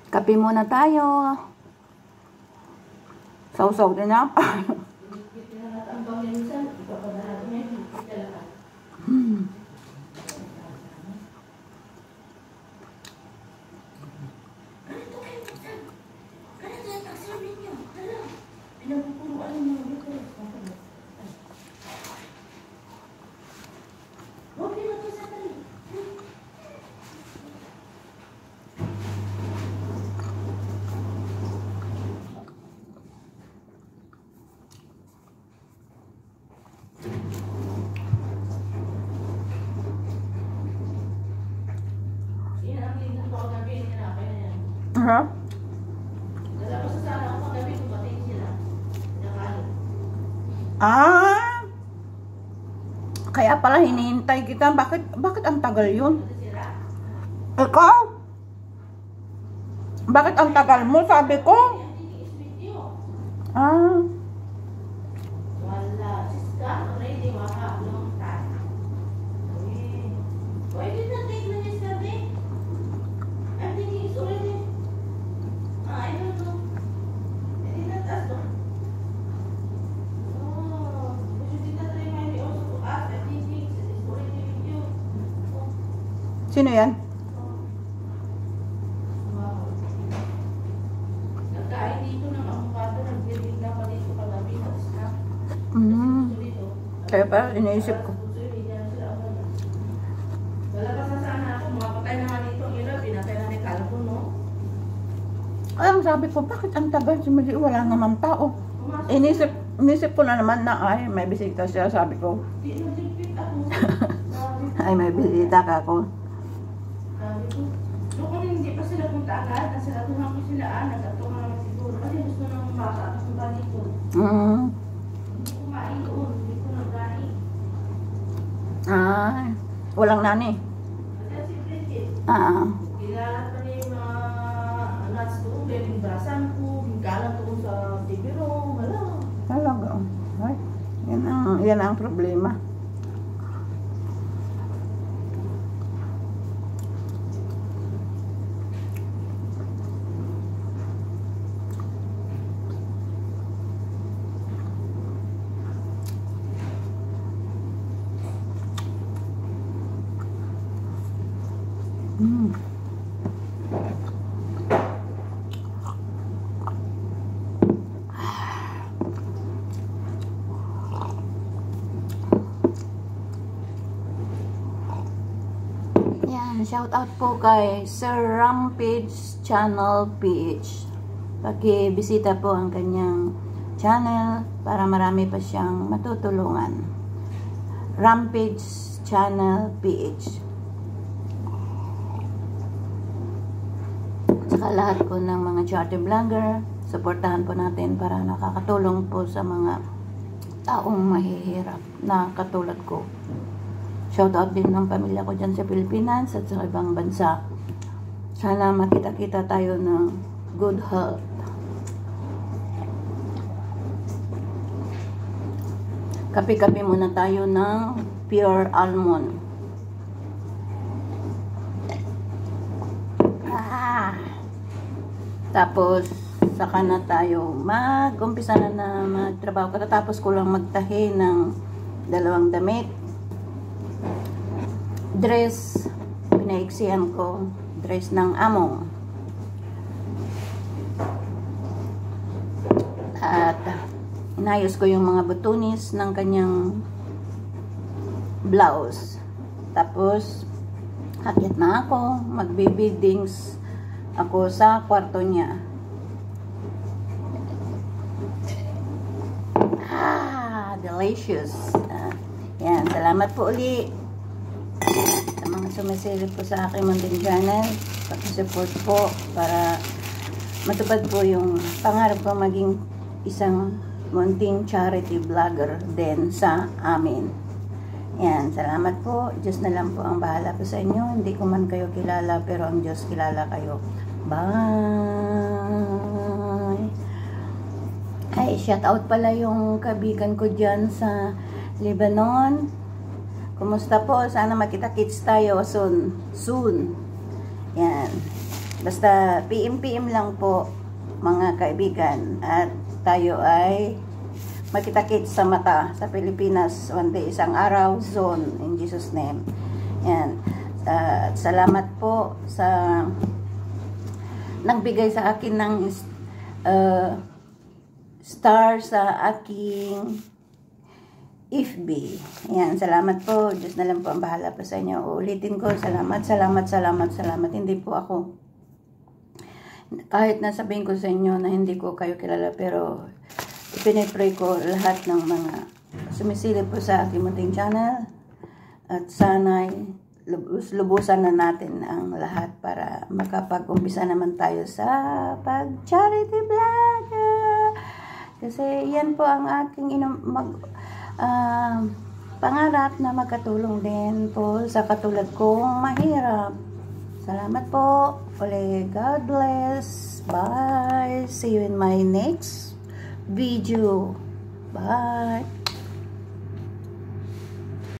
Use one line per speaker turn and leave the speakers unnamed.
Kape muna tayo. Sausaw din na. Ha? Ah, kaya pala hinihintay kita. Bakit ang tagal yun? Ikaw? Bakit ang tagal mo? Sabi ko. Ah. Sino yan?
Nagkain dito ng avocado, nagbirinda pa dito kagabi.
Kaya pa, iniisip ko.
Lalabas na sana ako, makapatay na nga dito ang ilaw, pinatay na ni Calvo, no?
Ay, ang sabi ko, bakit ang tagal? Simili, wala naman tao. Inisip ko na naman na, ay, may bisita siya, sabi ko.
Di nagligpit ako.
Ay, may bisita ka ako.
So kung hindi pa sila punta agad, nasalatuhan ko sila, nagkatuhan naman siguro. Kasi gusto nang baka at punta dito. Hindi kumain doon, hindi ko nagkain.
Ah, walang nani.
Kasi si Bridget, kilala pa niya yung mga nuts doon, kaya yung brasan ko, yung galang doon sa Tibiro, wala.
Talaga. Ay, yan ang problema. Yan, shout out po kay Sir Rampage Channel PH. Paki-bisita po ang kanyang channel para marami pa siyang matutulungan. Rampage Channel PH. Saka lahat po ng mga charity vlogger, supportahan po natin para nakakatulong po sa mga taong mahihirap na katulad ko. Shoutout din ng pamilya ko dyan sa Pilipinas at sa ibang bansa. Sana makita-kita tayo ng good health. Kape-kape muna tayo ng pure almond. Tapos, saka na tayo mag-umpisa na magtrabaho. Katatapos ko lang magtahi ng 2 damit. Dress, pinaiksihan ko. Dress ng amo. At, inayos ko yung mga butunis ng kanyang blouse. Tapos, hakit na ako. Magbe-beadings ako sa kwarto niya. Delicious. Yan, salamat po uli sa mga sumisilip po sa aking munting channel. Pag-support po para matupad po yung pangarap ko maging isang munting charity vlogger din sa amin. Yan, salamat po. Diyos na lang po ang bahala po sa inyo. Hindi ko man kayo kilala, pero ang Diyos kilala kayo. Bye! Ay, shout out pala yung kaibigan ko dyan sa Lebanon. Kumusta po? Sana makita-kits tayo soon. Yan. Basta PM lang po mga kaibigan, at tayo ay magkita-kits sa mata sa Pilipinas one day, isang araw soon, in Jesus name. Yan. Salamat po sa nagbigay sa akin ng star sa aking FB. Yan, salamat po. Diyos na lang po ang bahala pa sa inyo. Uulitin ko, salamat. Hindi po ako, kahit nasabihin ko sa inyo na hindi ko kayo kilala, pero ipinipray ko lahat ng mga sumisilip po sa aking munting channel, at sana'y lubusan na natin ang lahat para makapag-umpisa naman tayo sa pag-charity vlogger. Kasi yan po ang aking pangarap, na magkatulong din po sa katulad kong mahirap. Salamat po. God bless. Bye. See you in my next video. Bye.